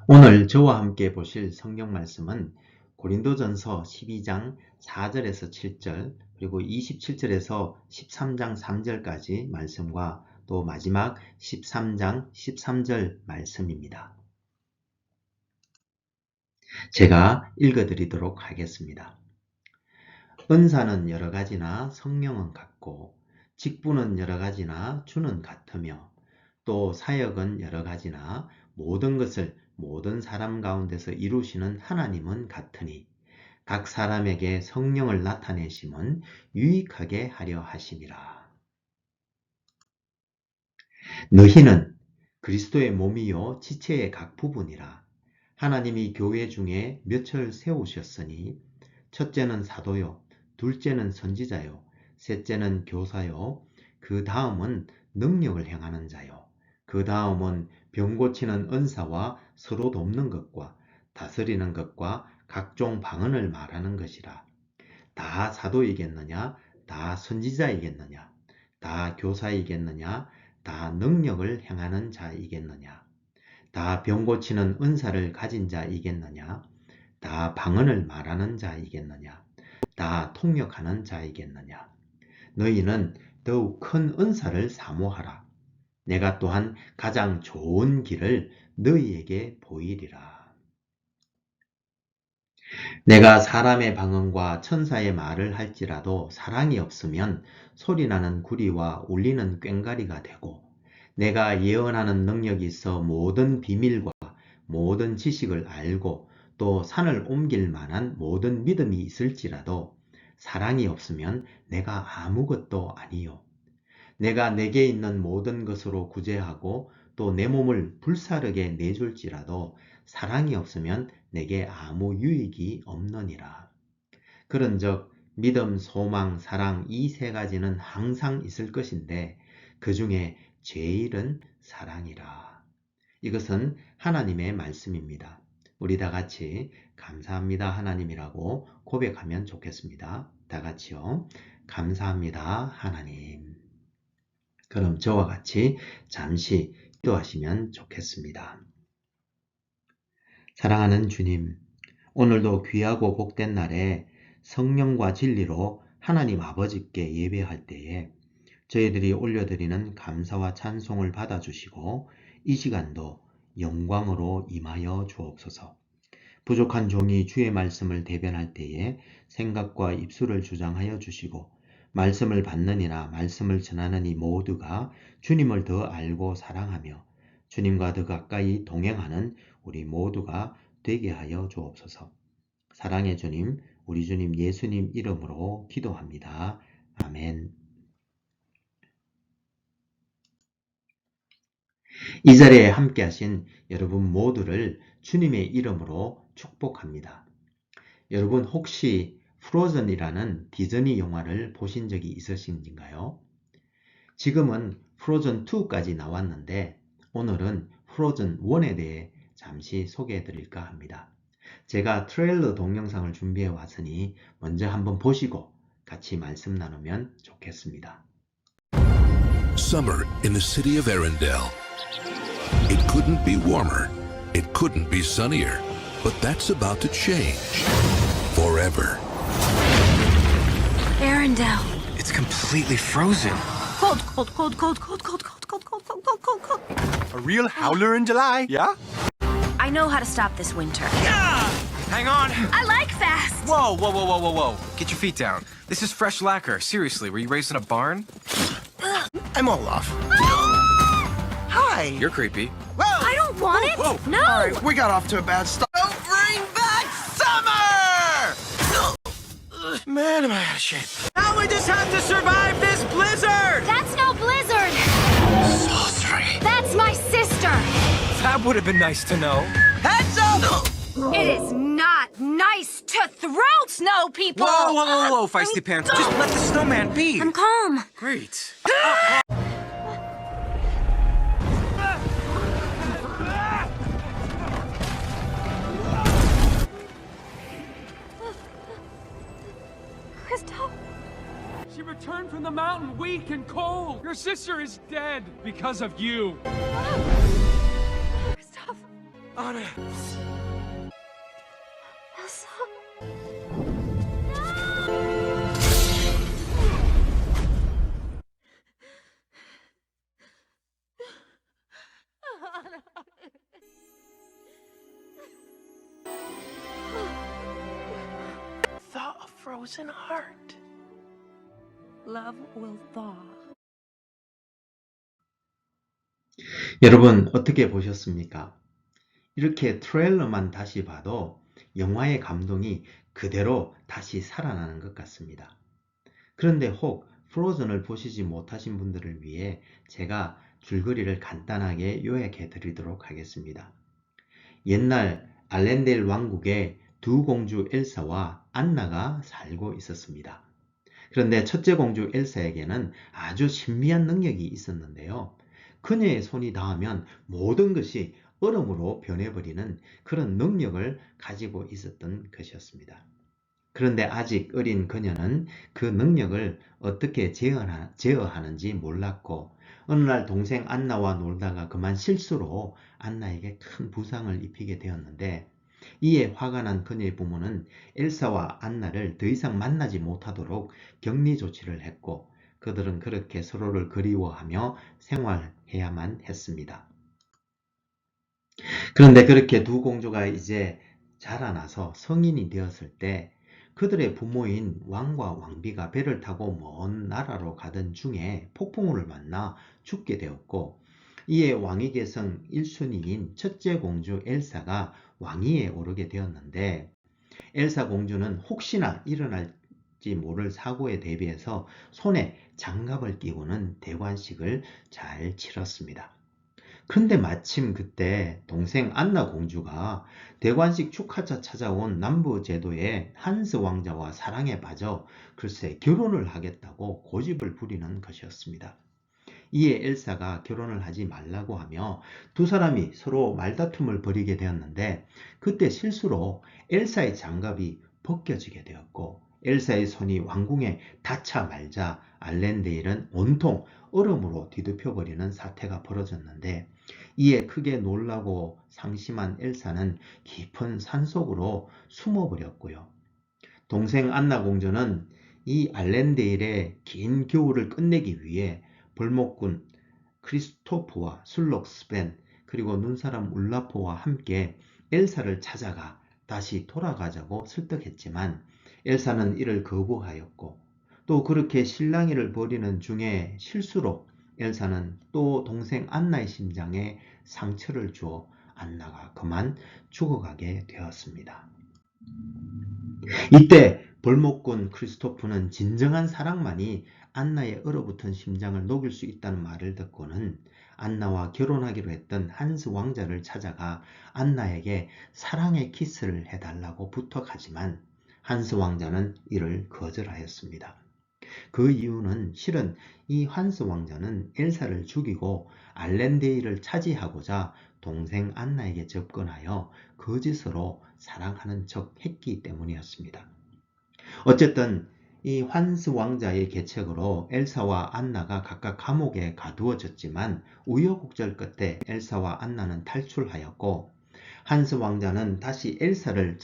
오늘 저와 함께 보실 성경 말씀은 고린도전서 12장 4절에서 7절 그리고 27절에서 13장 3절까지 말씀과 또 마지막 13장 13절 말씀입니다. 제가 읽어드리도록 하겠습니다. 은사는 여러 가지나 성령은 같고 직분은 여러 가지나 주는 같으며 또 사역은 여러 가지나 모든 것을 모든 사람 가운데서 이루시는 하나님은 같으니 각 사람에게 성령을 나타내심은 유익하게 하려 하심이라. 너희는 그리스도의 몸이요 지체의 각 부분이라. 하나님이 교회 중에 몇을 세우셨으니 첫째는 사도요, 둘째는 선지자요, 셋째는 교사요, 그 다음은 능력을 행하는 자요, 그 다음은 병 고치는 은사와 서로 돕는 것과 다스리는 것과 각종 방언을 말하는 것이라. 다 사도이겠느냐? 다 선지자이겠느냐? 다 교사이겠느냐? 다 능력을 행하는 자이겠느냐? 다 병 고치는 은사를 가진 자이겠느냐? 다 방언을 말하는 자이겠느냐? 다 통역하는 자이겠느냐? 너희는 더욱 큰 은사를 사모하라. 내가 또한 가장 좋은 길을 너희에게 보이리라. 내가 사람의 방언과 천사의 말을 할지라도 사랑이 없으면 소리나는 구리와 울리는 꽹과리가 되고, 내가 예언하는 능력이 있어 모든 비밀과 모든 지식을 알고 또 산을 옮길 만한 모든 믿음이 있을지라도 사랑이 없으면 내가 아무것도 아니요. 내가 내게 있는 모든 것으로 구제하고 또 내 몸을 불사르게 내줄지라도 사랑이 없으면 내게 아무 유익이 없느니라. 그런즉 믿음, 소망, 사랑 이 세 가지는 항상 있을 것인데 그 중에 제일은 사랑이라. 이것은 하나님의 말씀입니다. 우리 다 같이 감사합니다 하나님이라고 고백하면 좋겠습니다. 다 같이요. 감사합니다 하나님. 그럼 저와 같이 잠시 기도하시면 좋겠습니다. 사랑하는 주님, 오늘도 귀하고 복된 날에 성령과 진리로 하나님 아버지께 예배할 때에 저희들이 올려드리는 감사와 찬송을 받아주시고 이 시간도 영광으로 임하여 주옵소서. 부족한 종이 주의 말씀을 대변할 때에 생각과 입술을 주장하여 주시고 말씀을 받는 이나 말씀을 전하는 이 모두가 주님을 더 알고 사랑하며 주님과 더 가까이 동행하는 우리 모두가 되게 하여 주옵소서. 사랑의 주님, 우리 주님 예수님 이름으로 기도합니다. 아멘. 이 자리에 함께 하신 여러분 모두를 주님의 이름으로 축복합니다. 여러분 혹시 프로즌이라는 디즈니 영화를 보신 적이 있으신가요? 지금은 프로즌 2까지 나왔는데 오늘은 프로즌 1에 대해 잠시 소개해 드릴까 합니다. 제가 트레일러 동영상을 준비해 왔으니 먼저 한번 보시고 같이 말씀 나누면 좋겠습니다. Summer in the city of Arendelle. It couldn't be warmer. It couldn't be sunnier. But that's about to change. Forever. Arendelle. It's completely frozen. Cold, cold, cold, cold, cold, cold, cold, cold, cold, cold, cold, cold, cold. A real howler in July, yeah? I know how to stop this winter. Hang on. I like fast. Whoa, whoa, whoa, whoa, whoa, whoa. Get your feet down. This is fresh lacquer. Seriously, were you raised in a barn? I'm Olaf. Hi. You're creepy. I don't want it. Whoa. No. All right, we got off to a bad start. Don't bring back summer! Man, am I out of shape. Now we just have to survive this blizzard! That's no blizzard. Sorry. That's my sister. That would have been nice to know. Heads up! It is not nice to throw snow people. Whoa, whoa, whoa, whoa, feisty pants. Just let the snowman be. I'm calm. Great. Kristoff. She returned from the mountain weak and cold. Your sister is dead because of you. Kristoff. Anna. Thaw a frozen heart. Love will thaw. 여러분 어떻게 보셨습니까? 이렇게 트레일러만 다시 봐도 영화의 감동이 그대로 다시 살아나는 것 같습니다. 그런데 혹 프로즌을 보시지 못하신 분들을 위해 제가 줄거리를 간단하게 요약해 드리도록 하겠습니다. 옛날 알렌델 왕국에 두 공주 엘사와 안나가 살고 있었습니다. 그런데 첫째 공주 엘사에게는 아주 신비한 능력이 있었는데요. 그녀의 손이 닿으면 모든 것이 얼음으로 변해버리는 그런 능력을 가지고 있었던 것이었습니다. 그런데 아직 어린 그녀는 그 능력을 어떻게 제어하는지 몰랐고 어느 날 동생 안나와 놀다가 그만 실수로 안나에게 큰 부상을 입히게 되었는데 이에 화가 난 그녀의 부모는 엘사와 안나를 더 이상 만나지 못하도록 격리 조치를 했고 그들은 그렇게 서로를 그리워하며 생활해야만 했습니다. 그런데 그렇게 두 공주가 이제 자라나서 성인이 되었을 때 그들의 부모인 왕과 왕비가 배를 타고 먼 나라로 가던 중에 폭풍우를 만나 죽게 되었고 이에 왕위 계승 1순위인 첫째 공주 엘사가 왕위에 오르게 되었는데 엘사 공주는 혹시나 일어날지 모를 사고에 대비해서 손에 장갑을 끼고는 대관식을 잘 치렀습니다. 근데 마침 그때 동생 안나 공주가 대관식 축하차 찾아온 남부 제도의 한스 왕자와 사랑에 빠져 글쎄 결혼을 하겠다고 고집을 부리는 것이었습니다. 이에 엘사가 결혼을 하지 말라고 하며 두 사람이 서로 말다툼을 벌이게 되었는데 그때 실수로 엘사의 장갑이 벗겨지게 되었고 엘사의 손이 왕궁에 닿자 말자 알렌데일은 온통 얼음으로 뒤덮여버리는 사태가 벌어졌는데 이에 크게 놀라고 상심한 엘사는 깊은 산속으로 숨어버렸고요. 동생 안나 공주는 이 알렌데일의 긴 겨울을 끝내기 위해 벌목군 크리스토프와 술록 스벤 그리고 눈사람 울라포와 함께 엘사를 찾아가 다시 돌아가자고 설득했지만 엘사는 이를 거부하였고 또 그렇게 실랑이를 벌이는 중에 실수로 엘사는 또 동생 안나의 심장에 상처를 주어 안나가 그만 죽어가게 되었습니다. 이때 벌목군 크리스토프는 진정한 사랑만이 안나의 얼어붙은 심장을 녹일 수 있다는 말을 듣고는 안나와 결혼하기로 했던 한스 왕자를 찾아가 안나에게 사랑의 키스를 해달라고 부탁하지만 한스 왕자는 이를 거절하였습니다. 그 이유는 실은 이 한스 왕자는 엘사를 죽이고 알렌데이를 차지하고자 동생 안나에게 접근하여 거짓으로 사랑하는 척 했기 때문이었습니다. 어쨌든 이 한스 왕자의 계책으로 엘사와 안나가 각각 감옥에 가두어졌지만 우여곡절 끝에 엘사와 안나는 탈출하였고 한스 왕자는 다시 엘사를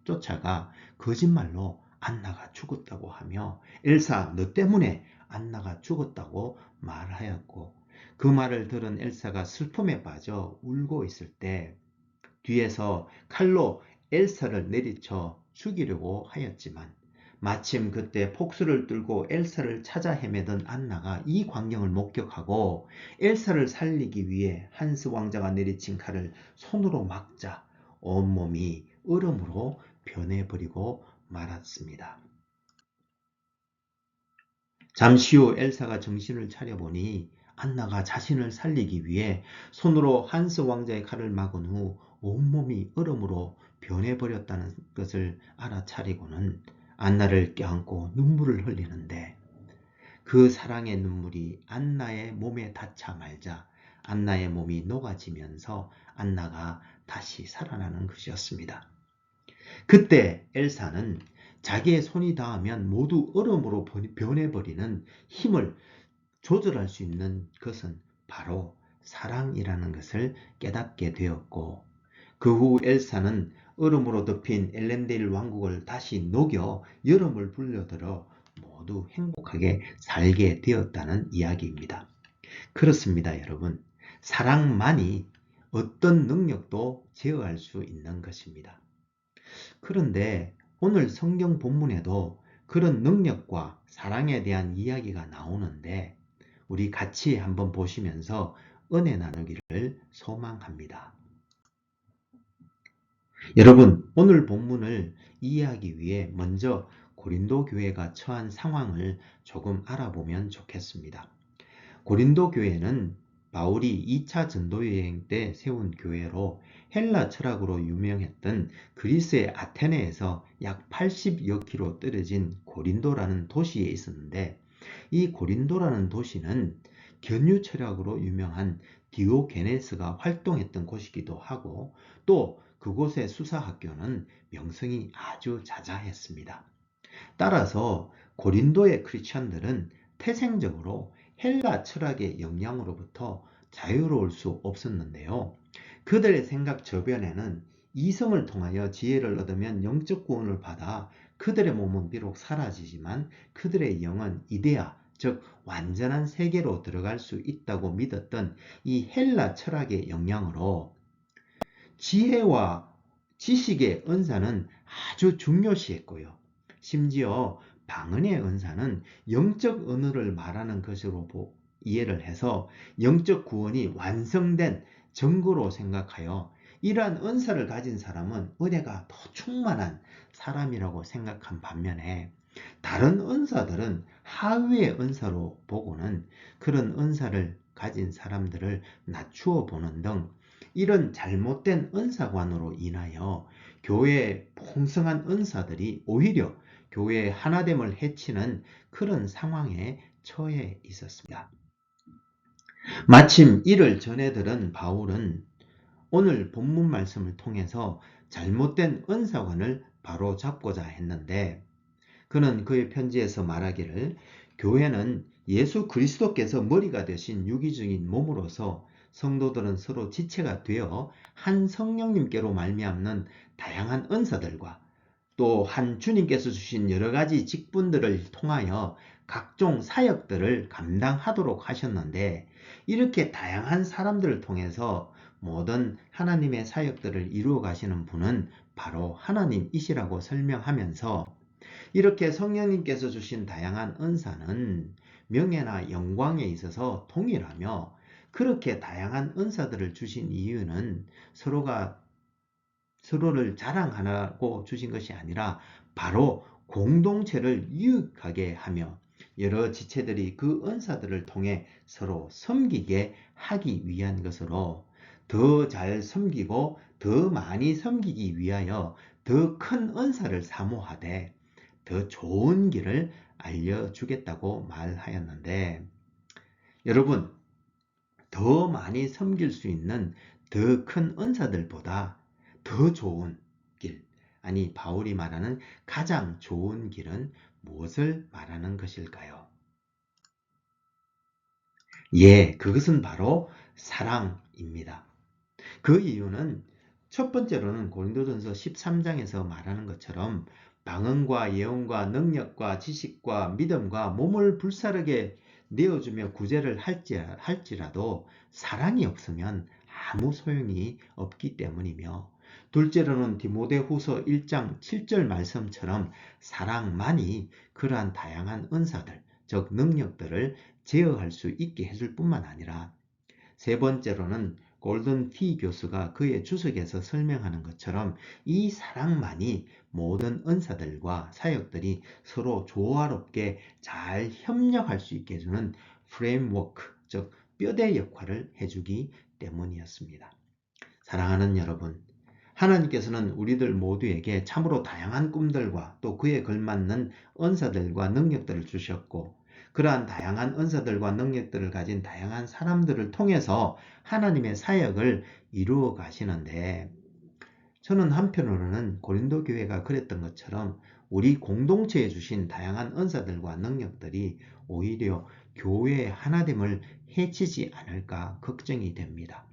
쫓아가 거짓말로 안나가 죽었다고 하며 엘사 너 때문에 안나가 죽었다고 말하였고 그 말을 들은 엘사가 슬픔에 빠져 울고 있을 때 뒤에서 칼로 엘사를 내리쳐 죽이려고 하였지만 마침 그때 폭수를 뚫고 엘사를 찾아 헤매던 안나가 이 광경을 목격하고 엘사를 살리기 위해 한스 왕자가 내리친 칼을 손으로 막자 온몸이 얼음으로 변해버리고 말았습니다. 잠시 후 엘사가 정신을 차려보니 안나가 자신을 살리기 위해 손으로 한스 왕자의 칼을 막은 후 온몸이 얼음으로 변해버렸다는 것을 알아차리고는 안나를 껴안고 눈물을 흘리는데 그 사랑의 눈물이 안나의 몸에 닿자 말자 안나의 몸이 녹아지면서 안나가 다시 살아나는 것이었습니다. 그때 엘사는 자기의 손이 닿으면 모두 얼음으로 변해버리는 힘을 조절할 수 있는 것은 바로 사랑이라는 것을 깨닫게 되었고 그 후 엘사는 얼음으로 덮인 엘렌데일 왕국을 다시 녹여 여름을 불려들어 모두 행복하게 살게 되었다는 이야기입니다. 그렇습니다, 여러분. 사랑만이 어떤 능력도 제어할 수 있는 것입니다. 그런데 오늘 성경 본문에도 그런 능력과 사랑에 대한 이야기가 나오는데 우리 같이 한번 보시면서 은혜 나누기를 소망합니다. 여러분, 오늘 본문을 이해하기 위해 먼저 고린도 교회가 처한 상황을 조금 알아보면 좋겠습니다. 고린도 교회는 바울이 2차 전도여행 때 세운 교회로 헬라 철학으로 유명했던 그리스의 아테네에서 약 80여 킬로 떨어진 고린도라는 도시에 있었는데, 이 고린도라는 도시는 견유 철학으로 유명한 디오게네스가 활동했던 곳이기도 하고, 또 그곳의 수사학교는 명성이 아주 자자했습니다. 따라서 고린도의 크리스천들은 태생적으로 헬라 철학의 영향으로부터 자유로울 수 없었는데요. 그들의 생각 저변에는 이성을 통하여 지혜를 얻으면 영적 구원을 받아 그들의 몸은 비록 사라지지만 그들의 영은 이데아, 즉 완전한 세계로 들어갈 수 있다고 믿었던 이 헬라 철학의 영향으로 지혜와 지식의 은사는 아주 중요시했고요. 심지어 방언의 은사는 영적 언어를 말하는 것으로 이해를 해서 영적 구원이 완성된 증거로 생각하여 이러한 은사를 가진 사람은 은혜가 더 충만한 사람이라고 생각한 반면에 다른 은사들은 하위의 은사로 보고는 그런 은사를 가진 사람들을 낮추어 보는 등 이런 잘못된 은사관으로 인하여 교회의 풍성한 은사들이 오히려 교회의 하나됨을 해치는 그런 상황에 처해 있었습니다. 마침 이를 전해 들은 바울은 오늘 본문 말씀을 통해서 잘못된 은사관을 바로 잡고자 했는데, 그는 그의 편지에서 말하기를 교회는 예수 그리스도께서 머리가 되신 유기적인 몸으로서 성도들은 서로 지체가 되어 한 성령님께로 말미암는 다양한 은사들과 또 한 주님께서 주신 여러 가지 직분들을 통하여 각종 사역들을 감당하도록 하셨는데, 이렇게 다양한 사람들을 통해서 모든 하나님의 사역들을 이루어 가시는 분은 바로 하나님이시라고 설명하면서, 이렇게 성령님께서 주신 다양한 은사는 명예나 영광에 있어서 동일하며, 그렇게 다양한 은사들을 주신 이유는 서로를 자랑하라고 주신 것이 아니라 바로 공동체를 유익하게 하며 여러 지체들이 그 은사들을 통해 서로 섬기게 하기 위한 것으로, 더 잘 섬기고 더 많이 섬기기 위하여 더 큰 은사를 사모하되 더 좋은 길을 알려주겠다고 말하였는데, 여러분, 더 많이 섬길 수 있는 더 큰 은사들보다 더 좋은 길, 아니 바울이 말하는 가장 좋은 길은 무엇을 말하는 것일까요? 예, 그것은 바로 사랑입니다. 그 이유는 첫 번째로는 고린도전서 13장에서 말하는 것처럼 방언과 예언과 능력과 지식과 믿음과 몸을 불사르게 내어주며 구제를 할지라도 사랑이 없으면 아무 소용이 없기 때문이며, 둘째로는 디모데후서 1장 7절 말씀처럼 사랑만이 그러한 다양한 은사들, 즉 능력들을 제어할 수 있게 해줄 뿐만 아니라, 세 번째로는 골든 티 교수가 그의 주석에서 설명하는 것처럼 이 사랑만이 모든 은사들과 사역들이 서로 조화롭게 잘 협력할 수 있게 해주는 프레임워크, 즉 뼈대 역할을 해주기 때문이었습니다. 사랑하는 여러분, 하나님께서는 우리들 모두에게 참으로 다양한 꿈들과 또 그에 걸맞는 은사들과 능력들을 주셨고, 그러한 다양한 은사들과 능력들을 가진 다양한 사람들을 통해서 하나님의 사역을 이루어 가시는데, 저는 한편으로는 고린도 교회가 그랬던 것처럼 우리 공동체에 주신 다양한 은사들과 능력들이 오히려 교회의 하나됨을 해치지 않을까 걱정이 됩니다.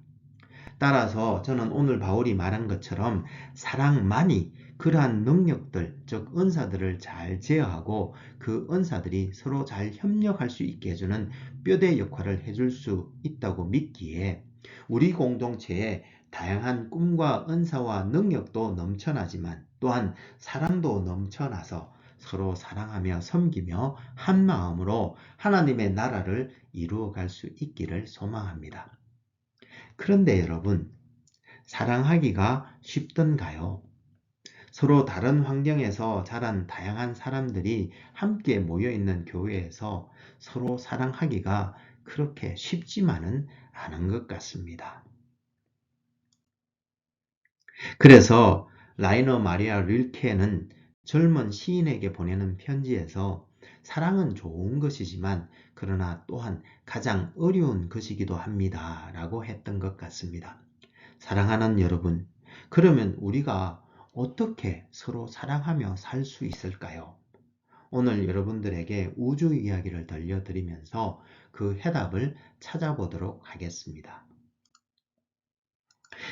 따라서 저는 오늘 바울이 말한 것처럼 사랑만이 그러한 능력들, 즉 은사들을 잘 제어하고 그 은사들이 서로 잘 협력할 수 있게 해주는 뼈대 역할을 해줄 수 있다고 믿기에 우리 공동체에 다양한 꿈과 은사와 능력도 넘쳐나지만 또한 사랑도 넘쳐나서 서로 사랑하며 섬기며 한 마음으로 하나님의 나라를 이루어갈 수 있기를 소망합니다. 그런데 여러분, 사랑하기가 쉽던가요? 서로 다른 환경에서 자란 다양한 사람들이 함께 모여있는 교회에서 서로 사랑하기가 그렇게 쉽지만은 않은 것 같습니다. 그래서 라이너 마리아 릴케는 젊은 시인에게 보내는 편지에서 사랑은 좋은 것이지만 그러나 또한 가장 어려운 것이기도 합니다 라고 했던 것 같습니다. 사랑하는 여러분, 그러면 우리가 어떻게 서로 사랑하며 살 수 있을까요? 오늘 여러분들에게 우주 이야기를 들려드리면서 그 해답을 찾아보도록 하겠습니다.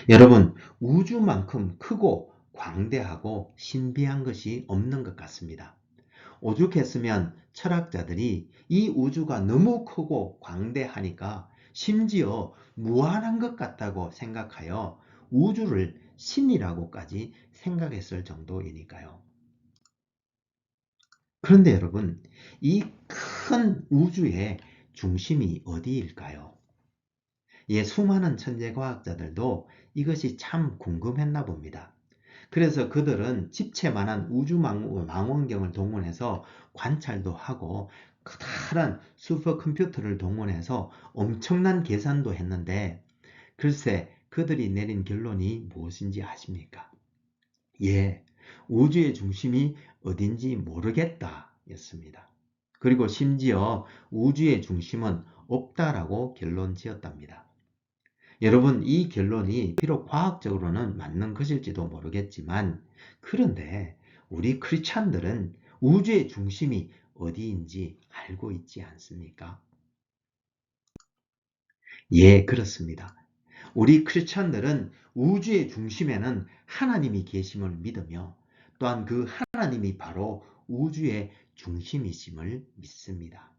여러분, 우주만큼 크고 광대하고 신비한 것이 없는 것 같습니다. 오죽했으면 철학자들이 이 우주가 너무 크고 광대하니까 심지어 무한한 것 같다고 생각하여 우주를 신이라고까지 생각했을 정도이니까요. 그런데 여러분, 이 큰 우주의 중심이 어디일까요? 수많은 천재과학자들도 이것이 참 궁금했나 봅니다. 그래서 그들은 집채만한 우주망원경을 동원해서 관찰도 하고 커다란 슈퍼컴퓨터를 동원해서 엄청난 계산도 했는데 글쎄 그들이 내린 결론이 무엇인지 아십니까? 우주의 중심이 어딘지 모르겠다 였습니다. 그리고 심지어 우주의 중심은 없다라고 결론 지었답니다. 여러분, 이 결론이 비록 과학적으로는 맞는 것일지도 모르겠지만 그런데 우리 크리스찬들은 우주의 중심이 어디인지 알고 있지 않습니까? 그렇습니다. 우리 크리스찬들은 우주의 중심에는 하나님이 계심을 믿으며 또한 그 하나님이 바로 우주의 중심이심을 믿습니다.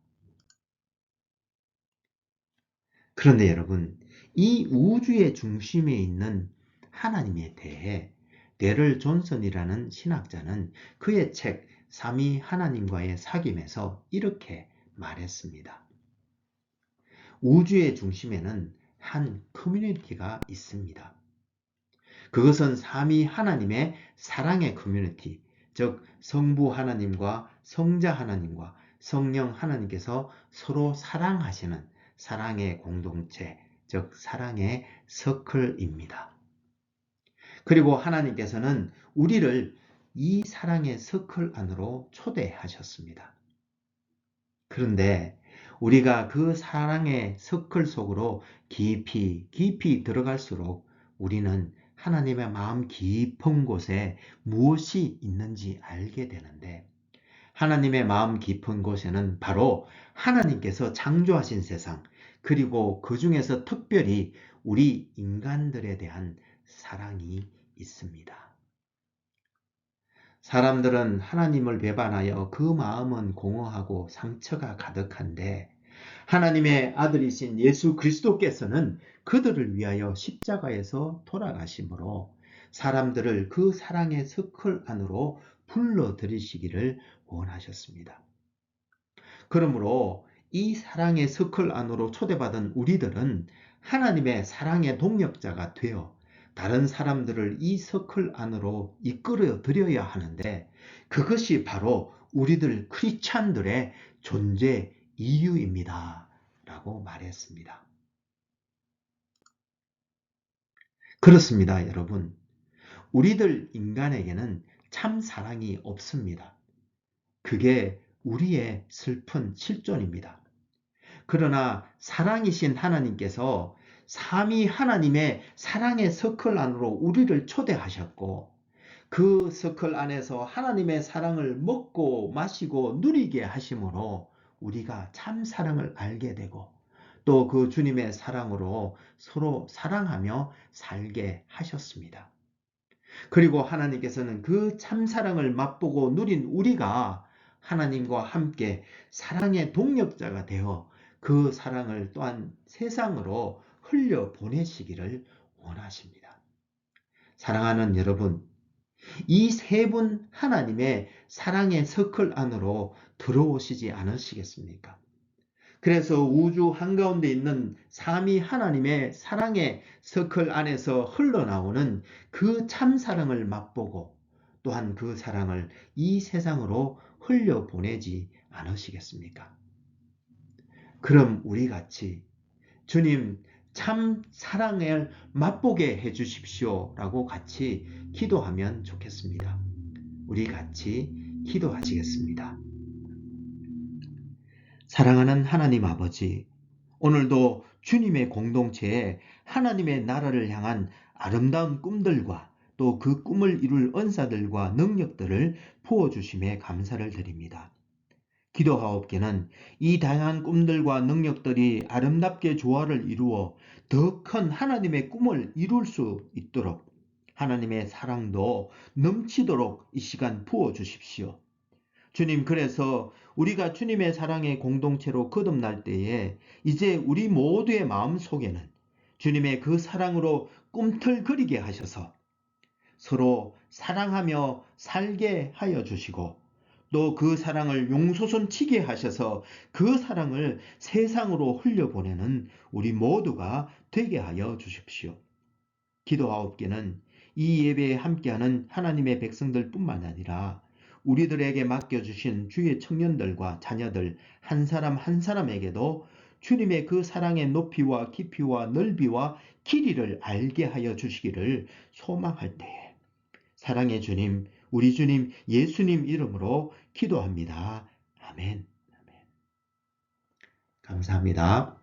그런데 여러분, 이 우주의 중심에 있는 하나님에 대해 데럴 존슨이라는 신학자는 그의 책 삼위 하나님과의 사귐에서 이렇게 말했습니다. 우주의 중심에는 한 커뮤니티가 있습니다. 그것은 삼위 하나님의 사랑의 커뮤니티, 즉 성부 하나님과 성자 하나님과 성령 하나님께서 서로 사랑하시는 사랑의 공동체, 즉 사랑의 서클입니다. 그리고 하나님께서는 우리를 이 사랑의 서클 안으로 초대하셨습니다. 그런데 우리가 그 사랑의 서클 속으로 깊이 들어갈수록 우리는 하나님의 마음 깊은 곳에 무엇이 있는지 알게 되는데 하나님의 마음 깊은 곳에는 바로 하나님께서 창조하신 세상, 그리고 그 중에서 특별히 우리 인간들에 대한 사랑이 있습니다. 사람들은 하나님을 배반하여 그 마음은 공허하고 상처가 가득한데 하나님의 아들이신 예수 그리스도께서는 그들을 위하여 십자가에서 돌아가심으로 사람들을 그 사랑의 서클 안으로 불러들이시기를 원하셨습니다. 그러므로 이 사랑의 서클 안으로 초대받은 우리들은 하나님의 사랑의 동력자가 되어 다른 사람들을 이 서클 안으로 이끌어 드려야 하는데 그것이 바로 우리들 크리스찬들의 존재 이유입니다. 라고 말했습니다. 그렇습니다, 여러분. 우리들 인간에게는 참 사랑이 없습니다. 그게 우리의 슬픈 실존입니다. 그러나 사랑이신 하나님께서 삼위 하나님의 사랑의 서클 안으로 우리를 초대하셨고 그 서클 안에서 하나님의 사랑을 먹고 마시고 누리게 하심으로 우리가 참 사랑을 알게 되고 또 그 주님의 사랑으로 서로 사랑하며 살게 하셨습니다. 그리고 하나님께서는 그 참사랑을 맛보고 누린 우리가 하나님과 함께 사랑의 동력자가 되어 그 사랑을 또한 세상으로 흘려보내시기를 원하십니다. 사랑하는 여러분, 이 세 분 하나님의 사랑의 서클 안으로 들어오시지 않으시겠습니까? 그래서 우주 한가운데 있는 삼위 하나님의 사랑의 서클 안에서 흘러나오는 그 참사랑을 맛보고 또한 그 사랑을 이 세상으로 흘려보내지 않으시겠습니까? 그럼 우리 같이 주님 참 사랑을 맛보게 해주십시오 라고 같이 기도하면 좋겠습니다. 우리 같이 기도하시겠습니다. 사랑하는 하나님 아버지, 오늘도 주님의 공동체에 하나님의 나라를 향한 아름다운 꿈들과 또 그 꿈을 이룰 은사들과 능력들을 부어주심에 감사를 드립니다. 기도하옵기는 이 다양한 꿈들과 능력들이 아름답게 조화를 이루어 더 큰 하나님의 꿈을 이룰 수 있도록 하나님의 사랑도 넘치도록 이 시간 부어주십시오. 주님, 그래서 우리가 주님의 사랑의 공동체로 거듭날 때에 이제 우리 모두의 마음 속에는 주님의 그 사랑으로 꿈틀거리게 하셔서 서로 사랑하며 살게 하여 주시고 또 그 사랑을 용솟음치게 하셔서 그 사랑을 세상으로 흘려보내는 우리 모두가 되게 하여 주십시오. 기도하옵기는 이 예배에 함께하는 하나님의 백성들 뿐만 아니라 우리들에게 맡겨주신 주의 청년들과 자녀들 한 사람 한 사람에게도 주님의 그 사랑의 높이와 깊이와 넓이와 길이를 알게 하여 주시기를 소망할 때에 사랑의 주님, 우리 주님 예수님 이름으로 기도합니다. 아멘. 감사합니다.